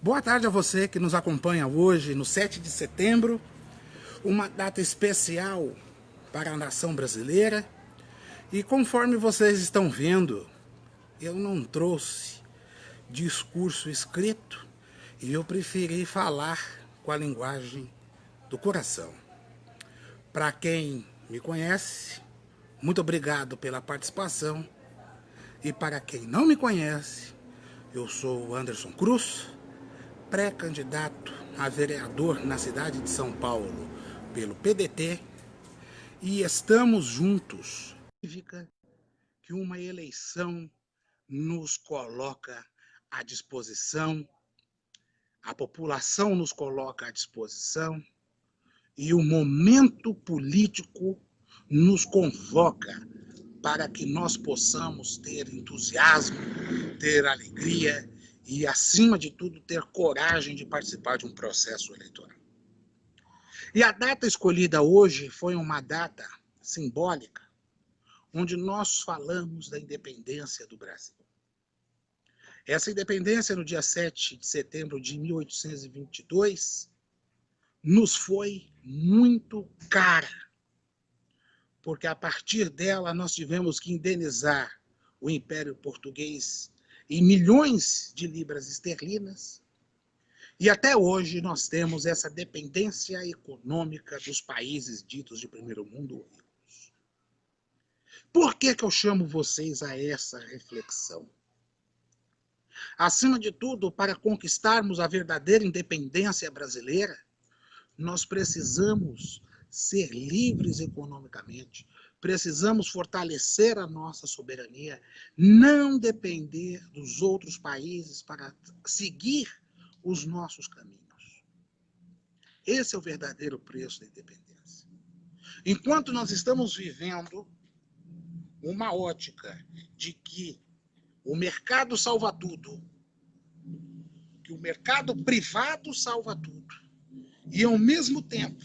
Boa tarde a você que nos acompanha hoje, no 7 de setembro, uma data especial para a nação brasileira. E conforme vocês estão vendo, eu não trouxe discurso escrito e eu preferi falar com a linguagem do coração. Para quem me conhece, muito obrigado pela participação. E para quem não me conhece, eu sou o Anderson Cruz, pré-candidato a vereador na cidade de São Paulo pelo PDT, e estamos juntos. Significa que uma eleição nos coloca à disposição, a população nos coloca à disposição, e o momento político nos convoca para que nós possamos ter entusiasmo, ter alegria e, acima de tudo, ter coragem de participar de um processo eleitoral. E a data escolhida hoje foi uma data simbólica, onde nós falamos da independência do Brasil. Essa independência, no dia 7 de setembro de 1822, nos foi muito cara, porque a partir dela nós tivemos que indenizar o Império Português em milhões de libras esterlinas, e até hoje nós temos essa dependência econômica dos países ditos de primeiro mundo. Por que eu chamo vocês a essa reflexão? Acima de tudo, para conquistarmos a verdadeira independência brasileira, nós precisamos ser livres economicamente, precisamos fortalecer a nossa soberania, não depender dos outros países para seguir os nossos caminhos. Esse é o verdadeiro preço da independência. Enquanto nós estamos vivendo uma ótica de que o mercado salva tudo, que o mercado privado salva tudo, e ao mesmo tempo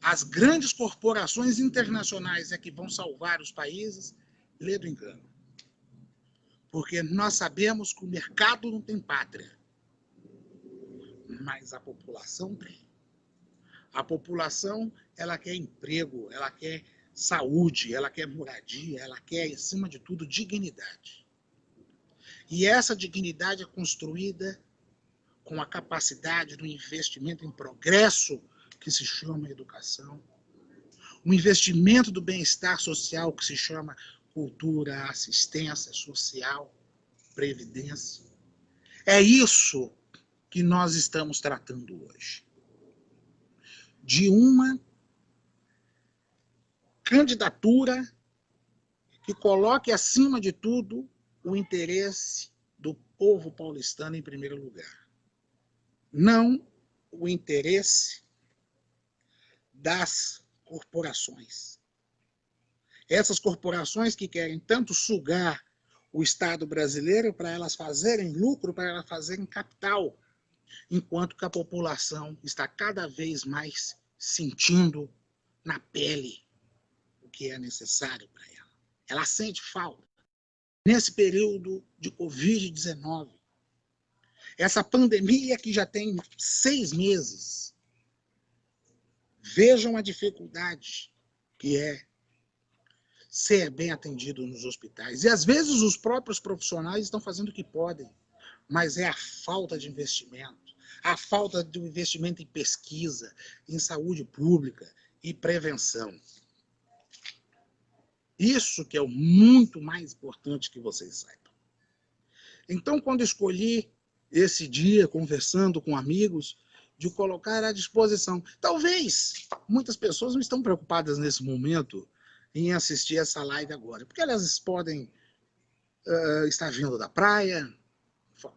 as grandes corporações internacionais é que vão salvar os países, lê do engano. Porque nós sabemos que o mercado não tem pátria, mas a população tem. A população, ela quer emprego, ela quer saúde, ela quer moradia, ela quer, acima de tudo, dignidade. E essa dignidade é construída com a capacidade do investimento em progresso, que se chama educação, o investimento do bem-estar social, que se chama cultura, assistência social, previdência. É isso que nós estamos tratando hoje. De uma candidatura que coloque acima de tudo o interesse do povo paulistano em primeiro lugar. Não o interesse das corporações. Essas corporações que querem tanto sugar o Estado brasileiro para elas fazerem lucro, para elas fazerem capital, enquanto que a população está cada vez mais sentindo na pele o que é necessário para ela. Ela sente falta. Nesse período de Covid-19, essa pandemia que já tem 6 meses, vejam a dificuldade que é ser bem atendido nos hospitais. E às vezes os próprios profissionais estão fazendo o que podem, mas é a falta de investimento, a falta de investimento em pesquisa, em saúde pública e prevenção. Isso que é o muito mais importante que vocês saibam. Então, quando escolhi esse dia, conversando com amigos, de colocar à disposição, talvez muitas pessoas não estão preocupadas nesse momento em assistir essa live agora, porque elas podem estar vindo da praia,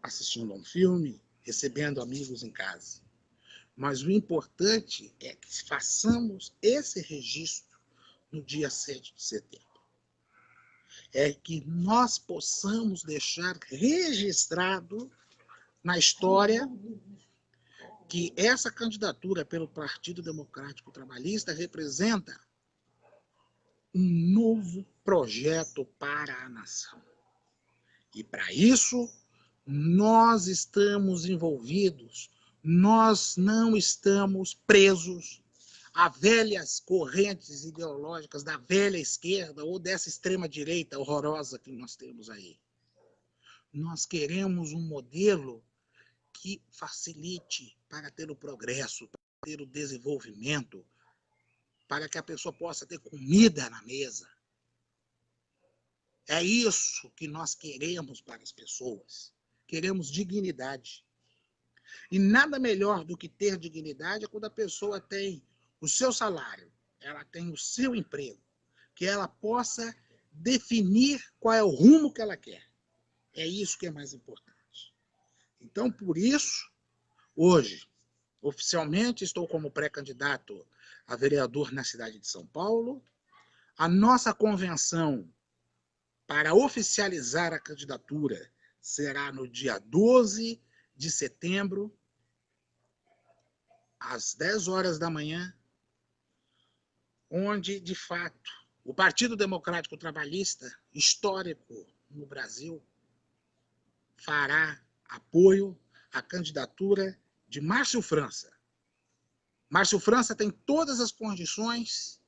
assistindo a um filme, recebendo amigos em casa. Mas o importante é que façamos esse registro no dia 7 de setembro. É que nós possamos deixar registrado na história que essa candidatura pelo Partido Democrático Trabalhista representa um novo projeto para a nação. E para isso, nós estamos envolvidos, nós não estamos presos a velhas correntes ideológicas da velha esquerda ou dessa extrema-direita horrorosa que nós temos aí. Nós queremos um modelo que facilite para ter o progresso, para ter o desenvolvimento, para que a pessoa possa ter comida na mesa. É isso que nós queremos para as pessoas. Queremos dignidade. E nada melhor do que ter dignidade é quando a pessoa tem o seu salário, ela tem o seu emprego, que ela possa definir qual é o rumo que ela quer. É isso que é mais importante. Então, por isso, hoje, oficialmente, estou como pré-candidato a vereador na cidade de São Paulo. A nossa convenção para oficializar a candidatura será no dia 12 de setembro, às 10 horas da manhã, onde, de fato, o Partido Democrático Trabalhista, histórico no Brasil, fará apoio à candidatura de Márcio França. Márcio França tem todas as condições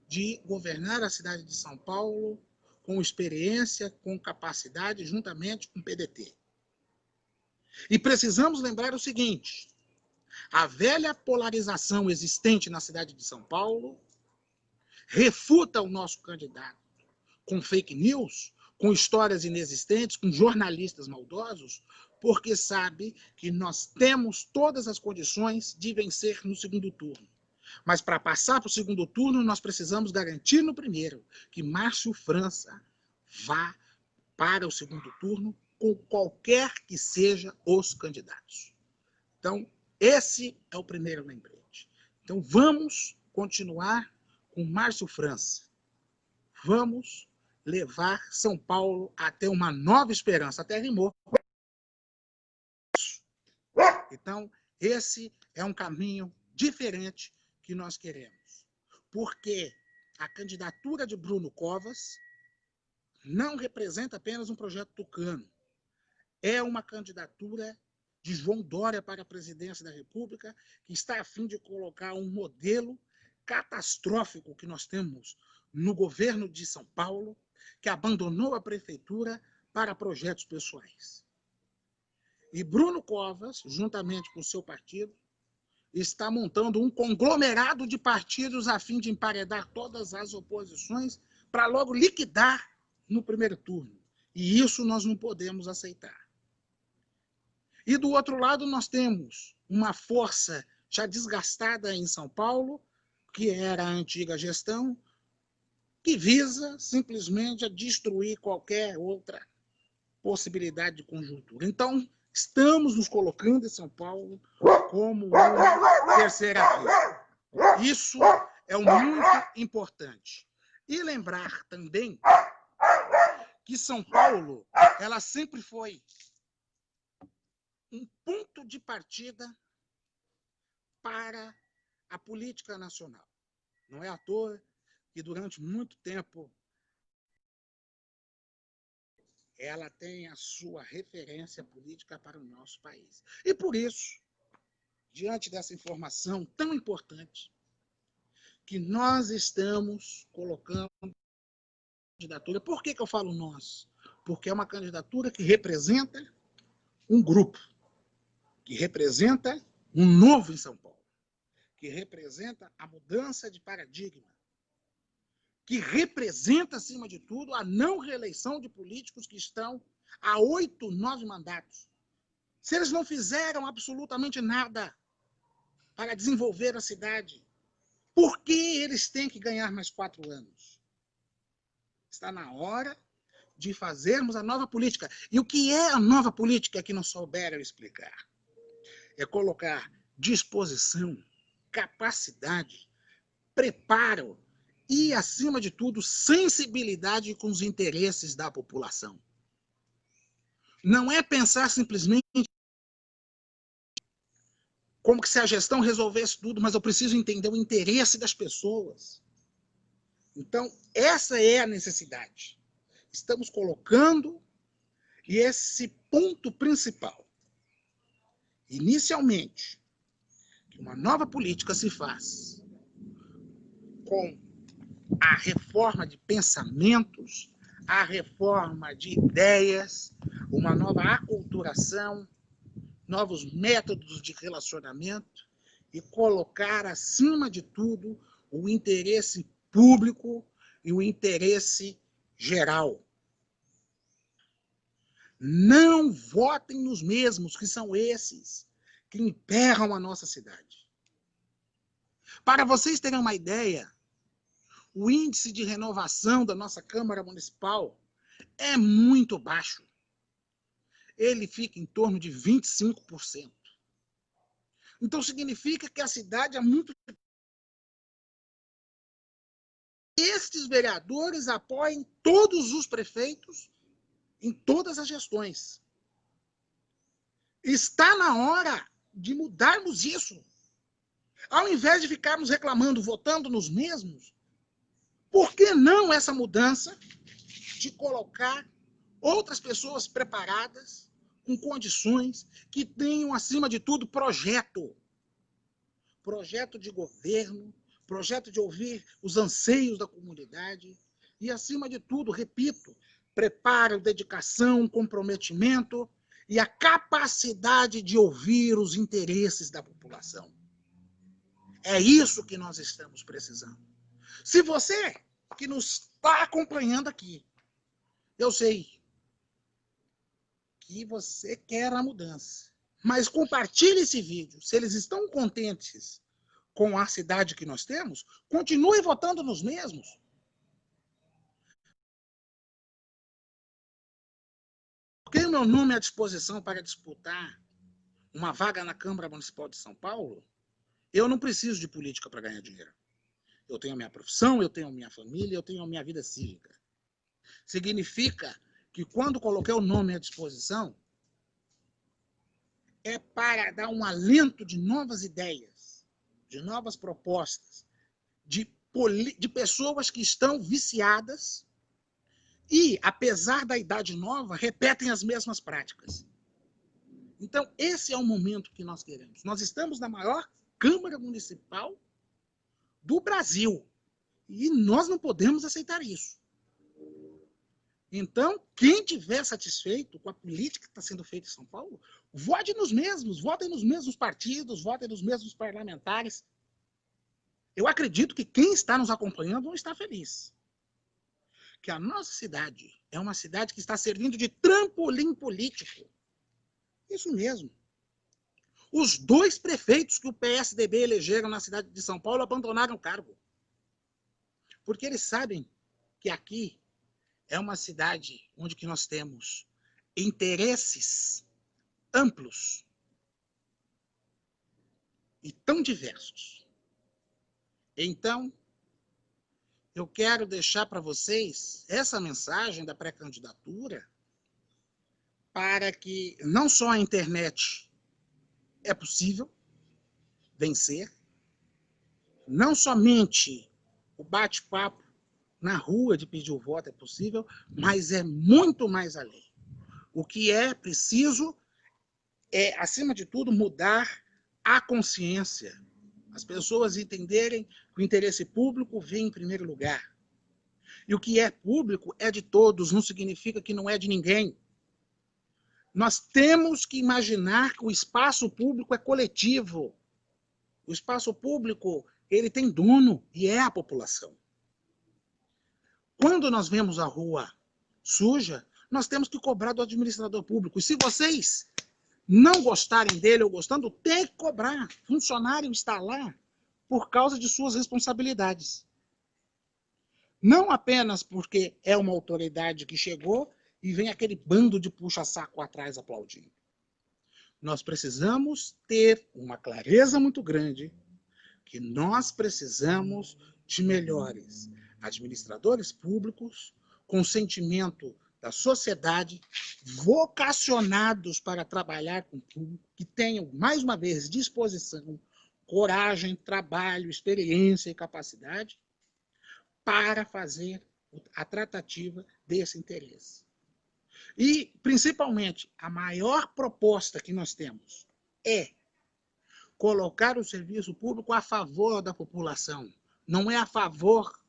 de governar a cidade de São Paulo com experiência, com capacidade, juntamente com o PDT. E precisamos lembrar o seguinte: a velha polarização existente na cidade de São Paulo refuta o nosso candidato com fake news, com histórias inexistentes, com jornalistas maldosos, porque sabe que nós temos todas as condições de vencer no segundo turno. Mas para passar para o segundo turno, nós precisamos garantir no primeiro que Márcio França vá para o segundo turno com qualquer que seja os candidatos. Então, esse é o primeiro lembrete. Então, vamos continuar com Márcio França. Vamos levar São Paulo até uma nova esperança. Até rimou. Então, esse é um caminho diferente que nós queremos. Porque a candidatura de Bruno Covas não representa apenas um projeto tucano. É uma candidatura de João Dória para a presidência da República, que está a fim de colocar um modelo catastrófico que nós temos no governo de São Paulo, que abandonou a prefeitura para projetos pessoais. E Bruno Covas, juntamente com o seu partido, está montando um conglomerado de partidos a fim de emparedar todas as oposições para logo liquidar no primeiro turno. E isso nós não podemos aceitar. E do outro lado nós temos uma força já desgastada em São Paulo, que era a antiga gestão, que visa simplesmente a destruir qualquer outra possibilidade de conjuntura. Então, estamos nos colocando em São Paulo como uma terceira via. Isso é muito importante. E lembrar também que São Paulo, ela sempre foi um ponto de partida para a política nacional. Não é à toa que durante muito tempo ela tem a sua referência política para o nosso país. E por isso, diante dessa informação tão importante, que nós estamos colocando candidatura. Por que eu falo nós? Porque é uma candidatura que representa um grupo, que representa um novo em São Paulo, que representa a mudança de paradigma, que representa, acima de tudo, a não reeleição de políticos que estão há 8, 9 mandatos. Se eles não fizeram absolutamente nada para desenvolver a cidade, por que eles têm que ganhar mais 4 anos? Está na hora de fazermos a nova política. E o que é a nova política que não souberam explicar? É colocar disposição, capacidade, preparo e, acima de tudo, sensibilidade com os interesses da população. Não é pensar simplesmente como que se a gestão resolvesse tudo, mas eu preciso entender o interesse das pessoas. Então, essa é a necessidade. Estamos colocando E esse ponto principal, inicialmente, que uma nova política se faz com a reforma de pensamentos, a reforma de ideias, uma nova aculturação, novos métodos de relacionamento e colocar acima de tudo o interesse público e o interesse geral. Não votem nos mesmos, que são esses que emperram a nossa cidade. Para vocês terem uma ideia, o índice de renovação da nossa Câmara Municipal é muito baixo. Ele fica em torno de 25%. Então significa que a cidade é muito... Estes vereadores apoiam todos os prefeitos em todas as gestões. Está na hora de mudarmos isso. Ao invés de ficarmos reclamando, votando nos mesmos, por que não essa mudança de colocar outras pessoas preparadas, com condições, que tenham, acima de tudo, projeto? Projeto de governo, projeto de ouvir os anseios da comunidade e, acima de tudo, repito, preparo, dedicação, comprometimento e a capacidade de ouvir os interesses da população. É isso que nós estamos precisando. Se você que nos está acompanhando aqui, eu sei que você quer a mudança, mas compartilhe esse vídeo. Se eles estão contentes com a cidade que nós temos, continue votando nos mesmos. Porque o meu nome é à disposição para disputar uma vaga na Câmara Municipal de São Paulo, eu não preciso de política para ganhar dinheiro. Eu tenho a minha profissão, eu tenho a minha família, eu tenho a minha vida cívica. Significa que quando coloquei o nome à disposição, é para dar um alento de novas ideias, de novas propostas, de pessoas que estão viciadas e, apesar da idade nova, repetem as mesmas práticas. Então, esse é o momento que nós queremos. Nós estamos na maior Câmara Municipal do Brasil e nós não podemos aceitar isso. Então, quem estiver satisfeito com a política que está sendo feita em São Paulo, vote nos mesmos, votem nos mesmos partidos, votem nos mesmos parlamentares. Eu acredito que quem está nos acompanhando não está feliz. Que a nossa cidade é uma cidade que está servindo de trampolim político. Isso mesmo. Os 2 prefeitos que o PSDB elegeram na cidade de São Paulo abandonaram o cargo. Porque eles sabem que aqui é uma cidade onde que nós temos interesses amplos e tão diversos. Então, eu quero deixar para vocês essa mensagem da pré-candidatura para que não só a internet é possível vencer, não somente o bate-papo na rua de pedir o voto é possível, mas é muito mais além. O que é preciso é, acima de tudo, mudar a consciência. As pessoas entenderem que o interesse público vem em primeiro lugar. E o que é público é de todos, não significa que não é de ninguém. Nós temos que imaginar que o espaço público é coletivo. O espaço público, ele tem dono e é a população. Quando nós vemos a rua suja, nós temos que cobrar do administrador público. E se vocês não gostarem dele ou gostando, tem que cobrar. Funcionário está lá por causa de suas responsabilidades. Não apenas porque é uma autoridade que chegou e vem aquele bando de puxa-saco atrás aplaudindo. Nós precisamos ter uma clareza muito grande que nós precisamos de melhores administradores públicos com sentimento da sociedade, vocacionados para trabalhar com o público, que tenham, mais uma vez, disposição, coragem, trabalho, experiência e capacidade para fazer a tratativa desse interesse. E, principalmente, a maior proposta que nós temos é colocar o serviço público a favor da população, não é a favor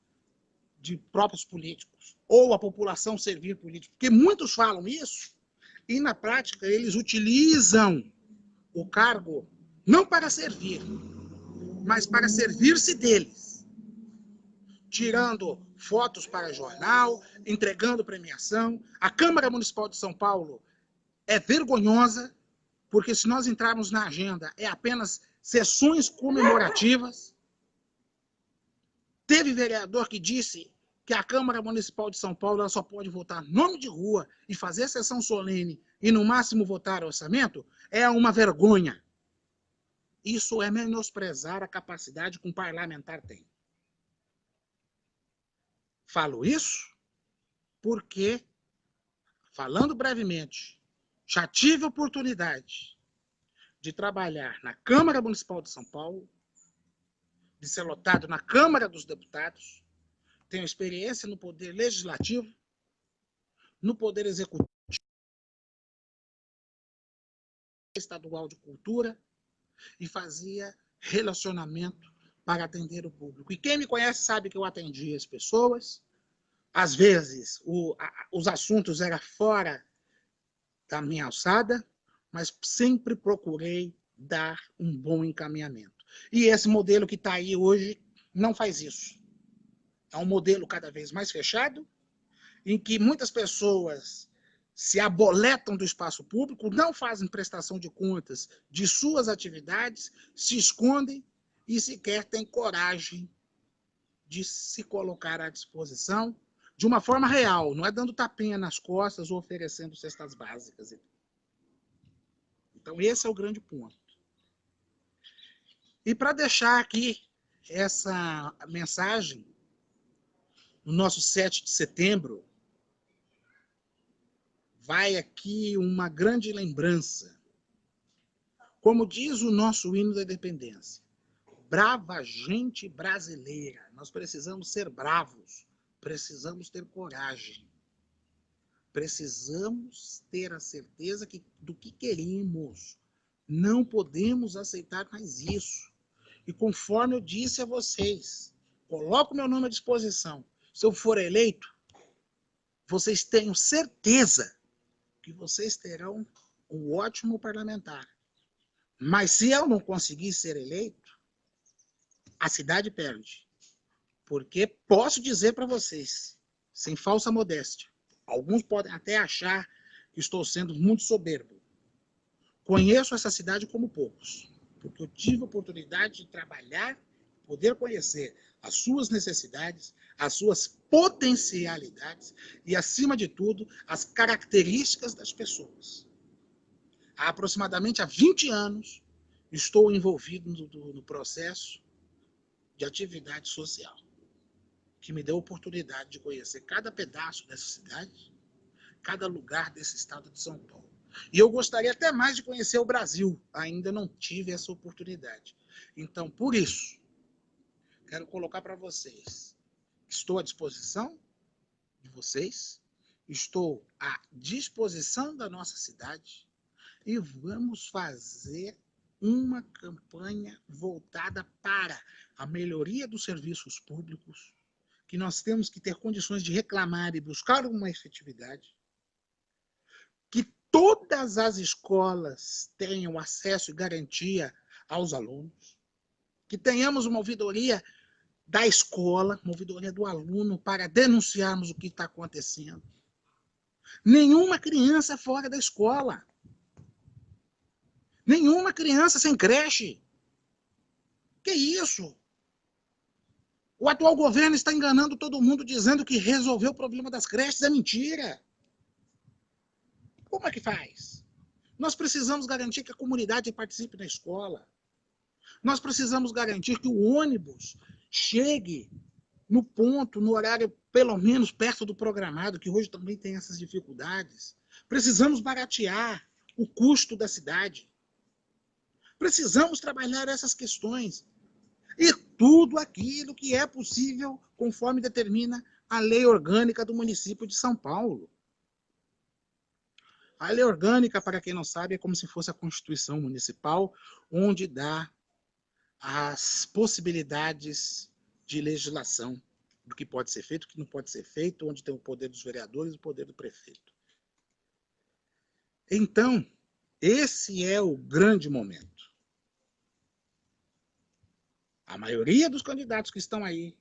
de próprios políticos, ou a população servir políticos, porque muitos falam isso, e na prática eles utilizam o cargo não para servir, mas para servir-se deles, tirando fotos para jornal, entregando premiação. A Câmara Municipal de São Paulo é vergonhosa, porque se nós entrarmos na agenda, é apenas sessões comemorativas. Teve vereador que disse que a Câmara Municipal de São Paulo ela só pode votar nome de rua e fazer sessão solene e, no máximo, votar orçamento. É uma vergonha. Isso é menosprezar a capacidade que um parlamentar tem. Falo isso porque, falando brevemente, já tive a oportunidade de trabalhar na Câmara Municipal de São Paulo, de ser lotado na Câmara dos Deputados, tenho experiência no Poder Legislativo, no Poder Executivo Estadual de Cultura, e fazia relacionamento para atender o público. E quem me conhece sabe que eu atendia as pessoas. Às vezes, os assuntos eram fora da minha alçada, mas sempre procurei dar um bom encaminhamento. E esse modelo que está aí hoje não faz isso. É um modelo cada vez mais fechado, em que muitas pessoas se aboletam do espaço público, não fazem prestação de contas de suas atividades, se escondem e sequer têm coragem de se colocar à disposição de uma forma real, não é dando tapinha nas costas ou oferecendo cestas básicas. Então, esse é o grande ponto. E para deixar aqui essa mensagem, no nosso 7 de setembro, vai aqui uma grande lembrança. Como diz o nosso hino da independência, brava gente brasileira, nós precisamos ser bravos, precisamos ter coragem, precisamos ter a certeza do que queremos, não podemos aceitar mais isso. E conforme eu disse a vocês, coloco meu nome à disposição, se eu for eleito, vocês tenham certeza que vocês terão um ótimo parlamentar. Mas se eu não conseguir ser eleito, a cidade perde. Porque posso dizer para vocês, sem falsa modéstia, alguns podem até achar que estou sendo muito soberbo. Conheço essa cidade como poucos, porque eu tive a oportunidade de trabalhar, poder conhecer as suas necessidades, as suas potencialidades e, acima de tudo, as características das pessoas. Há aproximadamente 20 anos, estou envolvido no processo de atividade social, que me deu a oportunidade de conhecer cada pedaço dessa cidade, cada lugar desse estado de São Paulo. E eu gostaria até mais de conhecer o Brasil, ainda não tive essa oportunidade. Então, por isso, quero colocar para vocês, estou à disposição de vocês, estou à disposição da nossa cidade e vamos fazer uma campanha voltada para a melhoria dos serviços públicos, que nós temos que ter condições de reclamar e buscar uma efetividade, que todas as escolas tenham acesso e garantia aos alunos, que tenhamos uma ouvidoria da escola, uma ouvidoria do aluno, para denunciarmos o que está acontecendo. Nenhuma criança fora da escola. Nenhuma criança sem creche. Que isso? O atual governo está enganando todo mundo, dizendo que resolveu o problema das creches. É mentira. Como é que faz? Nós precisamos garantir que a comunidade participe da escola. Nós precisamos garantir que o ônibus chegue no ponto, no horário pelo menos perto do programado, que hoje também tem essas dificuldades. Precisamos baratear o custo da cidade. Precisamos trabalhar essas questões. E tudo aquilo que é possível, conforme determina a lei orgânica do município de São Paulo. A lei orgânica, para quem não sabe, é como se fosse a Constituição Municipal, onde dá as possibilidades de legislação do que pode ser feito, o que não pode ser feito, onde tem o poder dos vereadores e o poder do prefeito. Então, esse é o grande momento. A maioria dos candidatos que estão aí,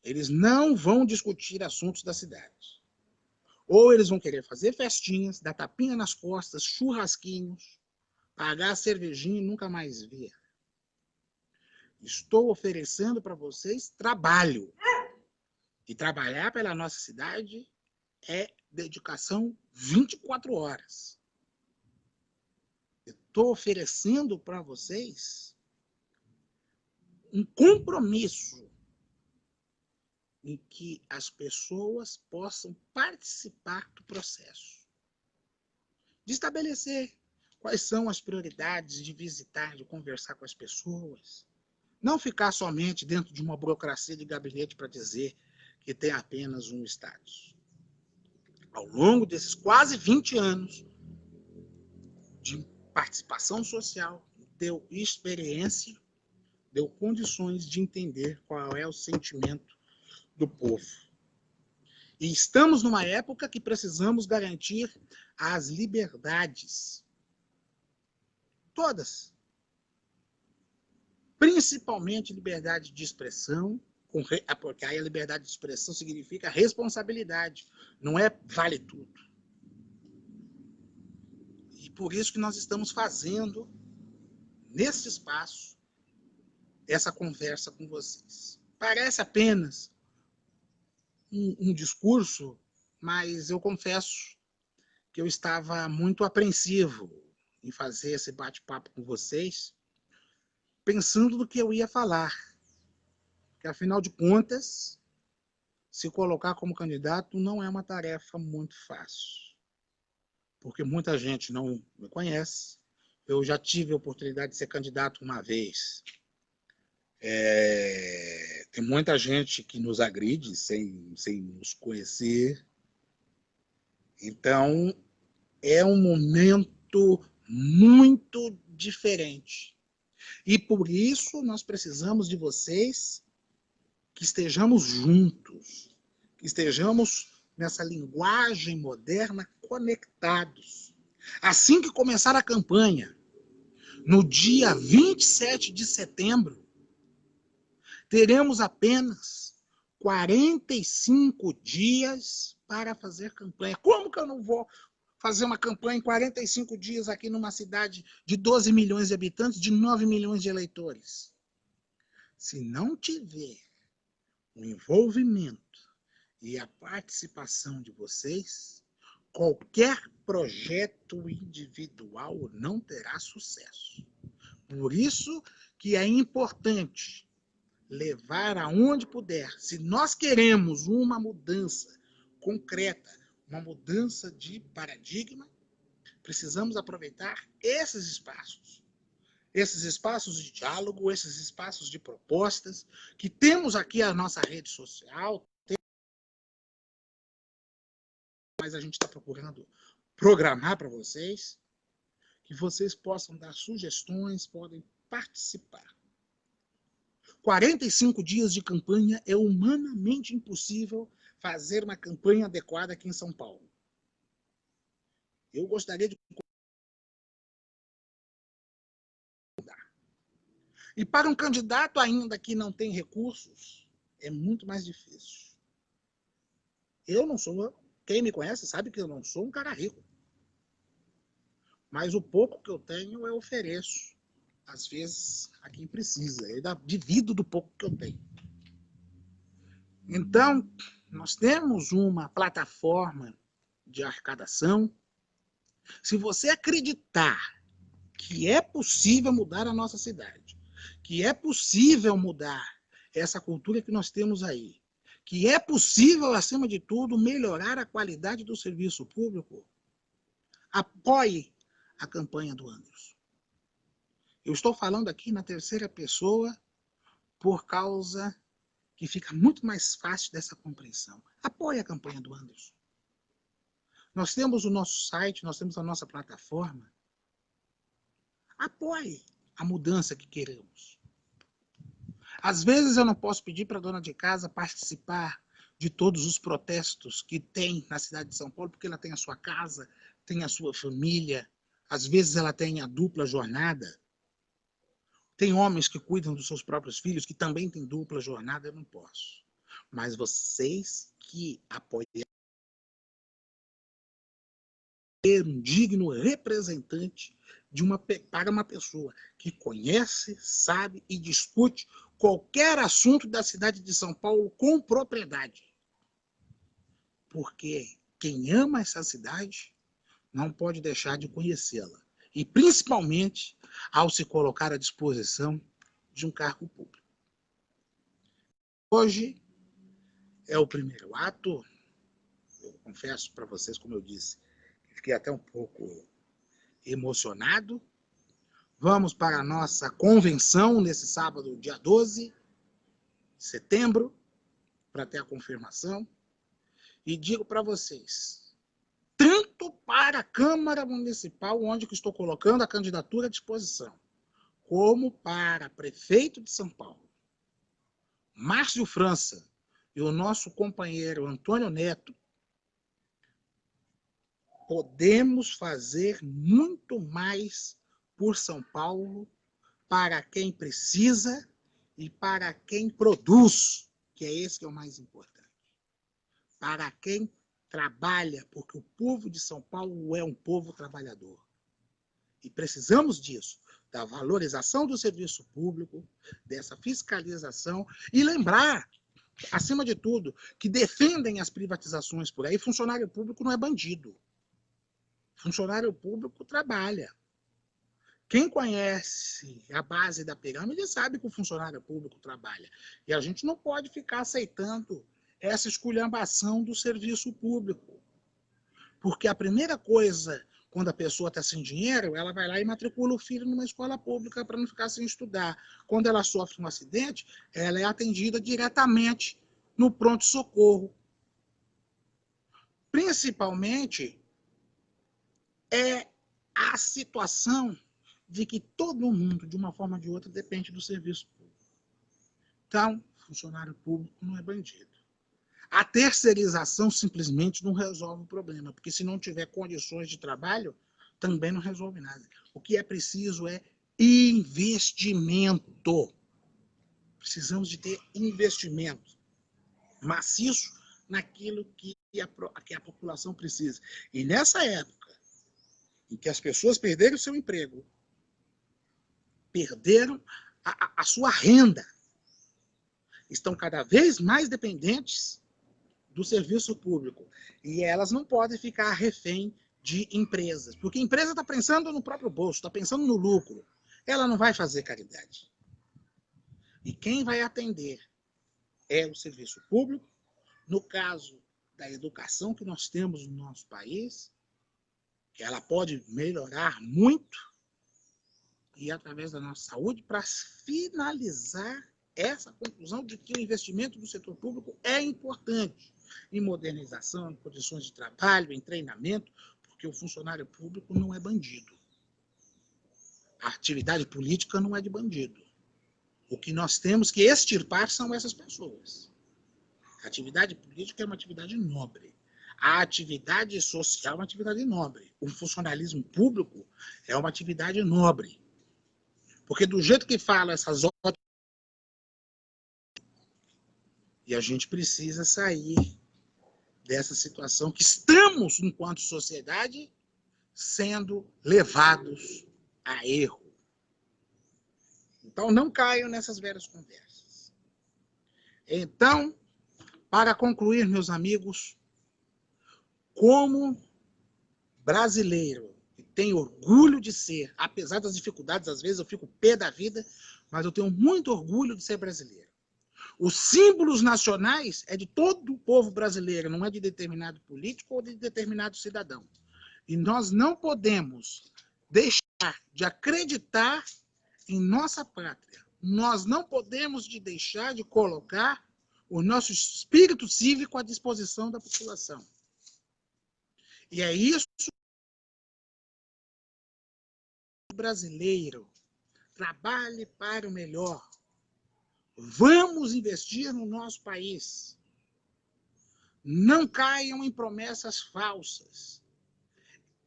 eles não vão discutir assuntos da cidade. Ou eles vão querer fazer festinhas, dar tapinha nas costas, churrasquinhos, pagar cervejinha e nunca mais ver. Estou oferecendo para vocês trabalho. E trabalhar pela nossa cidade é dedicação 24 horas. Eu estou oferecendo para vocês um compromisso em que as pessoas possam participar do processo. De estabelecer quais são as prioridades, de visitar, de conversar com as pessoas. Não ficar somente dentro de uma burocracia de gabinete para dizer que tem apenas um status. Ao longo desses quase 20 anos de participação social, deu experiência, deu condições de entender qual é o sentimento do povo. E estamos numa época que precisamos garantir as liberdades. Todas. Principalmente liberdade de expressão, porque aí a liberdade de expressão significa responsabilidade, não é vale tudo. E por isso que nós estamos fazendo, nesse espaço, essa conversa com vocês. Parece apenas um discurso, mas eu confesso que eu estava muito apreensivo em fazer esse bate-papo com vocês, pensando no que eu ia falar. Que, afinal de contas, se colocar como candidato não é uma tarefa muito fácil. Porque muita gente não me conhece. Eu já tive a oportunidade de ser candidato uma vez. Tem muita gente que nos agride sem nos conhecer. Então, é um momento muito diferente. E por isso nós precisamos de vocês que estejamos juntos, que estejamos nessa linguagem moderna conectados. Assim que começar a campanha, no dia 27 de setembro, teremos apenas 45 dias para fazer campanha. Como que eu não vou fazer uma campanha em 45 dias aqui numa cidade de 12 milhões de habitantes, de 9 milhões de eleitores? Se não tiver o envolvimento e a participação de vocês, qualquer projeto individual não terá sucesso. Por isso que é importante levar aonde puder. Se nós queremos uma mudança concreta, uma mudança de paradigma, precisamos aproveitar esses espaços de diálogo, esses espaços de propostas, que temos aqui a nossa rede social, mas a gente está procurando programar para vocês, que vocês possam dar sugestões, podem participar. 45 dias de campanha é humanamente impossível fazer uma campanha adequada aqui em São Paulo. Eu gostaria de... E para um candidato ainda que não tem recursos, é muito mais difícil. Eu não sou... Quem me conhece sabe que eu não sou um cara rico. Mas o pouco que eu tenho, eu ofereço. Às vezes, a quem precisa. Eu divido do pouco que eu tenho. Então, nós temos uma plataforma de arrecadação. Se você acreditar que é possível mudar a nossa cidade, que é possível mudar essa cultura que nós temos aí, que é possível, acima de tudo, melhorar a qualidade do serviço público, apoie a campanha do Anderson. Eu estou falando aqui na terceira pessoa por causa que fica muito mais fácil dessa compreensão. Apoie a campanha do Anderson. Nós temos o nosso site, nós temos a nossa plataforma. Apoie a mudança que queremos. Às vezes eu não posso pedir para a dona de casa participar de todos os protestos que tem na cidade de São Paulo, porque ela tem a sua casa, tem a sua família, às vezes ela tem a dupla jornada. Tem homens que cuidam dos seus próprios filhos, que também têm dupla jornada, eu não posso. Mas vocês que apoiam ter um digno representante para uma pessoa que conhece, sabe e discute qualquer assunto da cidade de São Paulo com propriedade. Porque quem ama essa cidade não pode deixar de conhecê-la. E principalmente ao se colocar à disposição de um cargo público. Hoje é o primeiro ato. Eu confesso para vocês, como eu disse, que fiquei até um pouco emocionado. Vamos para a nossa convenção nesse sábado, dia 12 de setembro, para ter a confirmação. E digo para vocês, tanto para a Câmara Municipal, onde eu estou colocando a candidatura à disposição, como para prefeito de São Paulo, Márcio França e o nosso companheiro Antônio Neto, podemos fazer muito mais por São Paulo, para quem precisa e para quem produz, que é esse que é o mais importante. Para quem trabalha, porque o povo de São Paulo é um povo trabalhador. E precisamos disso, da valorização do serviço público, dessa fiscalização, e lembrar, acima de tudo, que defendem as privatizações por aí. Funcionário público não é bandido. Funcionário público trabalha. Quem conhece a base da pirâmide sabe que o funcionário público trabalha. E a gente não pode ficar aceitando essa esculhambação do serviço público. Porque a primeira coisa, quando a pessoa está sem dinheiro, ela vai lá e matricula o filho numa escola pública para não ficar sem estudar. Quando ela sofre um acidente, ela é atendida diretamente no pronto-socorro. Principalmente é a situação de que todo mundo, de uma forma ou de outra, depende do serviço público. Então, funcionário público não é bandido. A terceirização simplesmente não resolve o problema, porque se não tiver condições de trabalho, também não resolve nada. O que é preciso é investimento. Precisamos de ter investimento maciço naquilo que a população precisa. E nessa época em que as pessoas perderam o seu emprego, perderam a sua renda, estão cada vez mais dependentes do serviço público. E elas não podem ficar refém de empresas, porque a empresa está pensando no próprio bolso, está pensando no lucro. Ela não vai fazer caridade. E quem vai atender é o serviço público. No caso da educação que nós temos no nosso país, que ela pode melhorar muito, e através da nossa saúde, para finalizar essa conclusão de que o investimento do setor público é importante em modernização, em condições de trabalho, em treinamento, porque o funcionário público não é bandido. A atividade política não é de bandido. O que nós temos que extirpar são essas pessoas. A atividade política é uma atividade nobre. A atividade social é uma atividade nobre. O funcionalismo público é uma atividade nobre. Porque do jeito que falam essas outras, e a gente precisa sair dessa situação que estamos, enquanto sociedade, sendo levados a erro. Então, não caiam nessas velhas conversas. Então, para concluir, meus amigos, como brasileiro, que tenho orgulho de ser, apesar das dificuldades, às vezes eu fico pé da vida, mas eu tenho muito orgulho de ser brasileiro. Os símbolos nacionais é de todo o povo brasileiro, não é de determinado político ou de determinado cidadão. E nós não podemos deixar de acreditar em nossa pátria. Nós não podemos deixar de colocar o nosso espírito cívico à disposição da população. E é isso brasileiro. Trabalhe para o melhor. Vamos investir no nosso país. Não caiam em promessas falsas.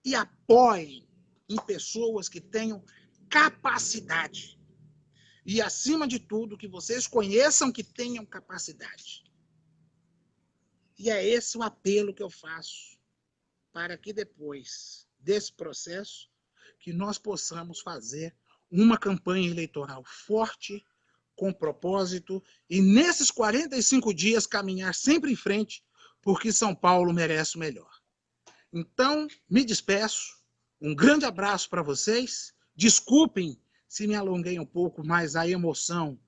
E apoiem em pessoas que tenham capacidade. E, acima de tudo, que vocês conheçam que tenham capacidade. E é esse o apelo que eu faço, para que depois desse processo, que nós possamos fazer uma campanha eleitoral forte, com propósito, e nesses 45 dias caminhar sempre em frente, porque São Paulo merece o melhor. Então, me despeço, um grande abraço para vocês, desculpem se me alonguei um pouco, mas a emoção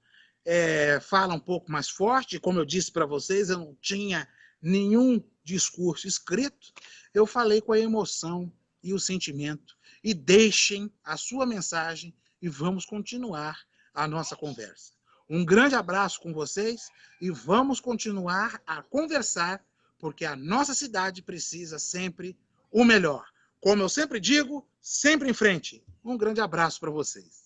fala um pouco mais forte, como eu disse para vocês, eu não tinha nenhum discurso escrito, eu falei com a emoção e o sentimento, e deixem a sua mensagem e vamos continuar a nossa conversa. Um grande abraço com vocês e vamos continuar a conversar, porque a nossa cidade precisa sempre o melhor. Como eu sempre digo, sempre em frente. Um grande abraço para vocês.